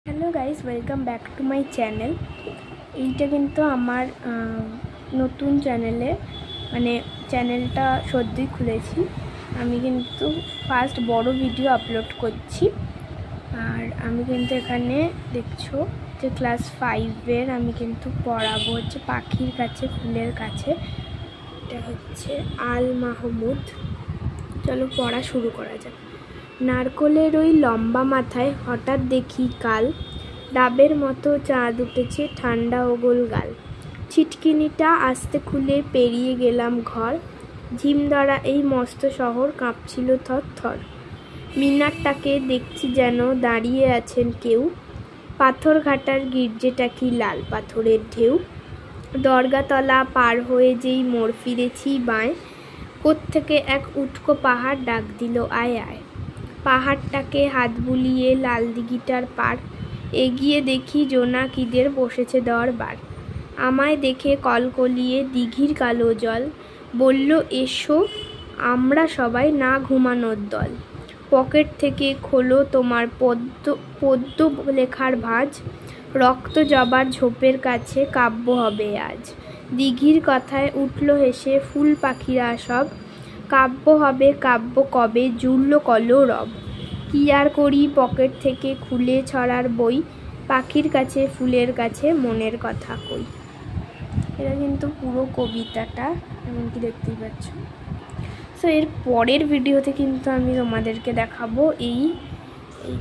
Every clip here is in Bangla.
Hello guys, welcome back to my channel. এইটা কিন্তু আমার নতুন চ্যানেলে, মানে চ্যানেলটা সদ্যই খুলেছি। আমি কিন্তু ফার্স্ট বড় ভিডিও আপলোড করছি। আর আমি কিন্তু এখানে দেখছো যে ক্লাস 5-এর আমি কিন্তু পড়াবো হচ্ছে পাখির কাছে ফুলের কাছে। এটা হচ্ছে আল মাহমুদ। চলো পড়া শুরু করা যাক। নারকোলের ওই লম্বা মাথায় হঠাৎ দেখি কাল, ডাবের মতো চাঁদ উঠেছে ঠান্ডা ও গোল গাল। ছিটকিনিটা আস্তে খুলে পেরিয়ে গেলাম ঘর, ঝিমধরা এই মস্ত শহর কাঁপছিল থর থর। মিনারটাকে দেখছি যেন দাঁড়িয়ে আছেন কেউ, পাথরঘাটার গির্জেটা কি লাল পাথরের ঢেউ। দরগাতলা পার হয়ে যেই মোড় ফিরেছি বাঁয়, কোত্থেকে এক উটকো পাহাড় ডাক দিল আয় আয়। পাহাড়টাকে হাত বুলিয়ে লাল দিঘিটার পার, এগিয়ে দেখি জোনাকিদের বসেছে দরবার। আমায় দেখে কলকলিয়ে দিঘির কালো জল, বলল এসো আমরা সবাই না ঘুমানোর দল। পকেট থেকে খোলো তোমার পদ্ম লেখার ভাঁজ, রক্ত জবার ঝোপের কাছে কাব্য হবে আজ। দিঘির কথায় উঠল হেসে ফুল পাখিরা সব, কাব্য হবে কাব্য কবে জুড়ল কলরব। কি আর করি পকেট থেকে খুলে ছড়ার বই, পাখির কাছে ফুলের কাছে মনের কথা কই। এটা কিন্তু পুরো কবিতাটা, এমনকি দেখতেই পাচ্ছ। সো এর পরের ভিডিওতে কিন্তু আমি তোমাদেরকে দেখাবো এই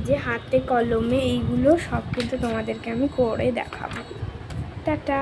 যে হাতে কলমে এইগুলো সব কিন্তু তোমাদেরকে আমি করে দেখাবো। টাটা।